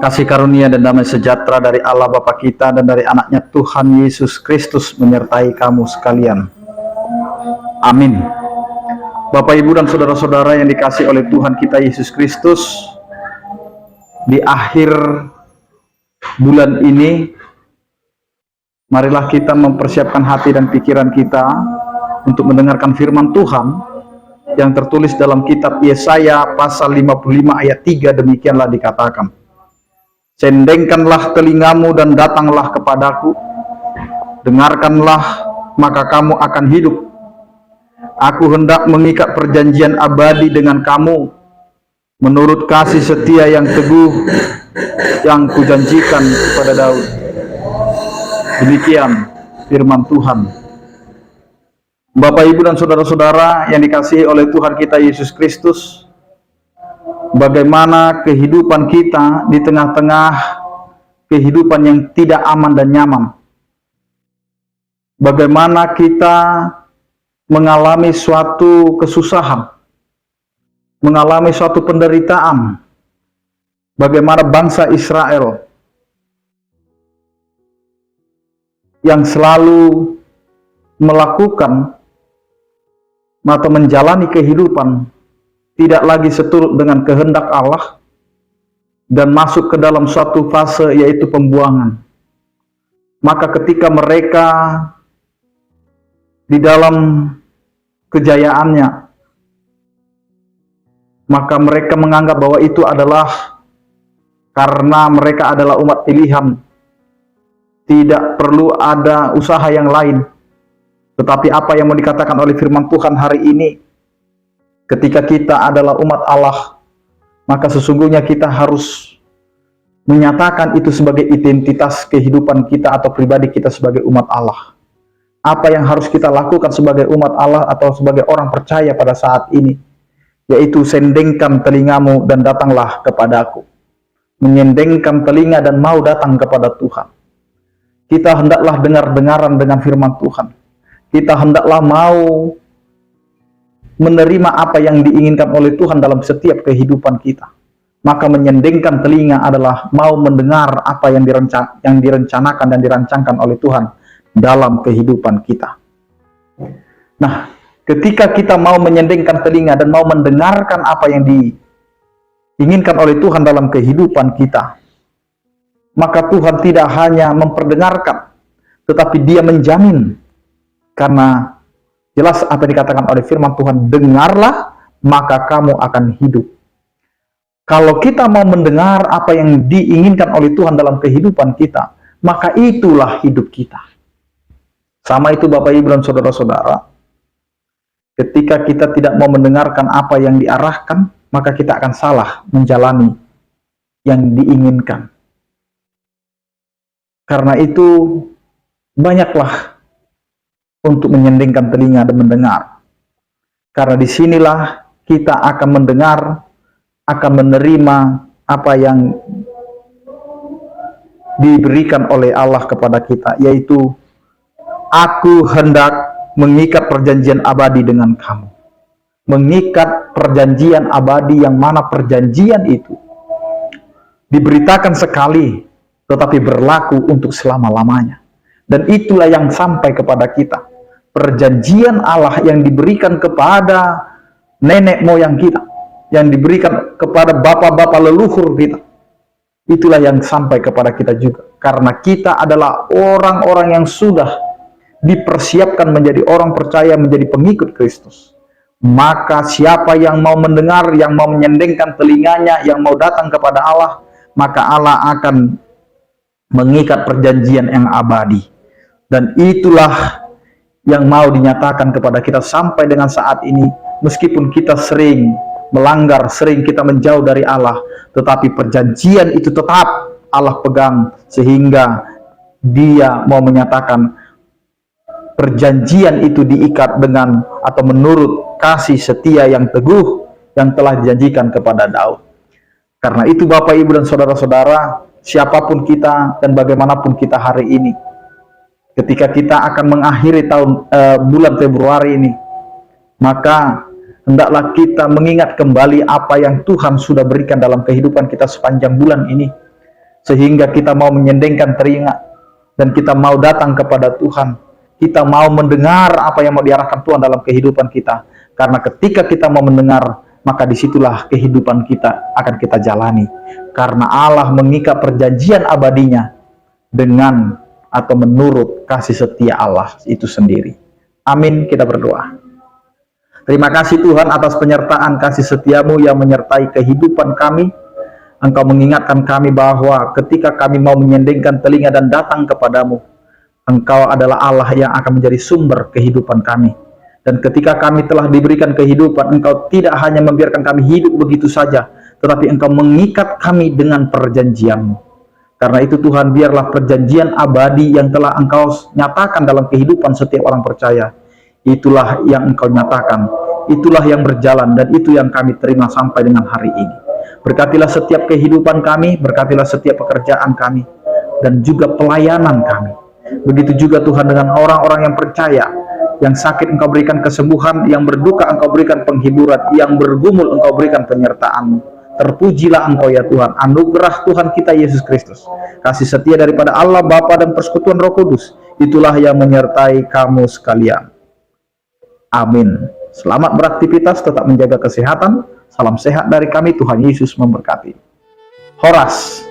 Kasih karunia dan damai sejahtera dari Allah Bapa kita dan dari anaknya Tuhan Yesus Kristus menyertai kamu sekalian. Amin. Bapak, Ibu, dan saudara-saudara yang dikasihi oleh Tuhan kita Yesus Kristus, di akhir bulan ini, marilah kita mempersiapkan hati dan pikiran kita untuk mendengarkan firman Tuhan yang tertulis dalam kitab Yesaya pasal 55 ayat 3. Demikianlah dikatakan, "Sendengkanlah telingamu dan datanglah kepadaku, dengarkanlah maka kamu akan hidup. Aku hendak mengikat perjanjian abadi dengan kamu, menurut kasih setia yang teguh yang kujanjikan kepada Daud." Demikian firman Tuhan. Bapak, Ibu, dan saudara-saudara yang dikasihi oleh Tuhan kita Yesus Kristus, bagaimana kehidupan kita di tengah-tengah kehidupan yang tidak aman dan nyaman. Bagaimana kita mengalami suatu kesusahan, mengalami suatu penderitaan. Bagaimana bangsa Israel yang selalu melakukan atau menjalani kehidupan tidak lagi seturut dengan kehendak Allah dan masuk ke dalam suatu fase yaitu pembuangan. Maka ketika mereka di dalam kejayaannya, maka mereka menganggap bahwa itu adalah karena mereka adalah umat pilihan, tidak perlu ada usaha yang lain. Tetapi apa yang mau dikatakan oleh firman Tuhan hari ini, ketika kita adalah umat Allah, maka sesungguhnya kita harus menyatakan itu sebagai identitas kehidupan kita atau pribadi kita sebagai umat Allah. Apa yang harus kita lakukan sebagai umat Allah atau sebagai orang percaya pada saat ini, yaitu sendengkan telingamu dan datanglah kepadaku. Menyendengkan telinga dan mau datang kepada Tuhan. Kita hendaklah dengar-dengaran dengan firman Tuhan. Kita hendaklah mau menerima apa yang diinginkan oleh Tuhan dalam setiap kehidupan kita. Maka menyendengkan telinga adalah mau mendengar apa yang direncanakan dan dirancangkan oleh Tuhan dalam kehidupan kita. Nah, ketika kita mau menyendengkan telinga dan mau mendengarkan apa yang diinginkan oleh Tuhan dalam kehidupan kita, maka Tuhan tidak hanya memperdengarkan, tetapi Dia menjamin. Karena jelas apa yang dikatakan oleh firman Tuhan, dengarlah maka kamu akan hidup. Kalau kita mau mendengar apa yang diinginkan oleh Tuhan dalam kehidupan kita, maka itulah hidup kita. Sama itu Bapak, Ibu, dan saudara-saudara, ketika kita tidak mau mendengarkan apa yang diarahkan, maka kita akan salah menjalani yang diinginkan. Karena itu banyaklah untuk menyendengkan telinga dan mendengar. Karena disinilah kita akan mendengar, akan menerima apa yang diberikan oleh Allah kepada kita, yaitu aku hendak mengikat perjanjian abadi dengan kamu. Mengikat perjanjian abadi, yang mana perjanjian itu diberitakan sekali, tetapi berlaku untuk selama-lamanya. Dan itulah yang sampai kepada kita. Perjanjian Allah yang diberikan kepada nenek moyang kita, yang diberikan kepada bapak-bapak leluhur kita, itulah yang sampai kepada kita juga. Karena kita adalah orang-orang yang sudah dipersiapkan menjadi orang percaya, menjadi pengikut Kristus. Maka siapa yang mau mendengar, yang mau menyendengkan telinganya, yang mau datang kepada Allah, maka Allah akan mengikat perjanjian yang abadi. Dan itulah yang mau dinyatakan kepada kita sampai dengan saat ini. Meskipun kita sering melanggar, sering kita menjauh dari Allah, tetapi perjanjian itu tetap Allah pegang, sehingga Dia mau menyatakan perjanjian itu diikat dengan atau menurut kasih setia yang teguh yang telah dijanjikan kepada Daud. Karena itu Bapak, Ibu, dan saudara-saudara, siapapun kita dan bagaimanapun kita hari ini, ketika kita akan mengakhiri bulan Februari ini, maka hendaklah kita mengingat kembali apa yang Tuhan sudah berikan dalam kehidupan kita sepanjang bulan ini. sehingga kita mau menyendengkan telinga dan kita mau datang kepada Tuhan. Kita mau mendengar apa yang mau diarahkan Tuhan dalam kehidupan kita. Karena ketika kita mau mendengar, maka disitulah kehidupan kita akan kita jalani. Karena Allah mengikat perjanjian abadinya dengan atau menurut kasih setia Allah itu sendiri. Amin, kita berdoa. Terima kasih Tuhan atas penyertaan kasih setiamu yang menyertai kehidupan kami. Engkau mengingatkan kami bahwa ketika kami mau menyendengkan telinga dan datang kepadamu, Engkau adalah Allah yang akan menjadi sumber kehidupan kami. Dan ketika kami telah diberikan kehidupan, Engkau tidak hanya membiarkan kami hidup begitu saja, tetapi Engkau mengikat kami dengan perjanjian-Mu. Karena itu Tuhan, biarlah perjanjian abadi yang telah Engkau nyatakan dalam kehidupan setiap orang percaya, itulah yang Engkau nyatakan, itulah yang berjalan, dan itu yang kami terima sampai dengan hari ini. Berkatilah setiap kehidupan kami, berkatilah setiap pekerjaan kami, dan juga pelayanan kami. Begitu juga Tuhan dengan orang-orang yang percaya, yang sakit Engkau berikan kesembuhan, yang berduka Engkau berikan penghiburan, yang bergumul Engkau berikan penyertaan-Mu. Terpujilah Engkau ya Tuhan, anugerah Tuhan kita Yesus Kristus, kasih setia daripada Allah Bapa dan persekutuan Roh Kudus, itulah yang menyertai kamu sekalian. Amin. Selamat beraktivitas, tetap menjaga kesehatan. Salam sehat dari kami, Tuhan Yesus memberkati. Horas.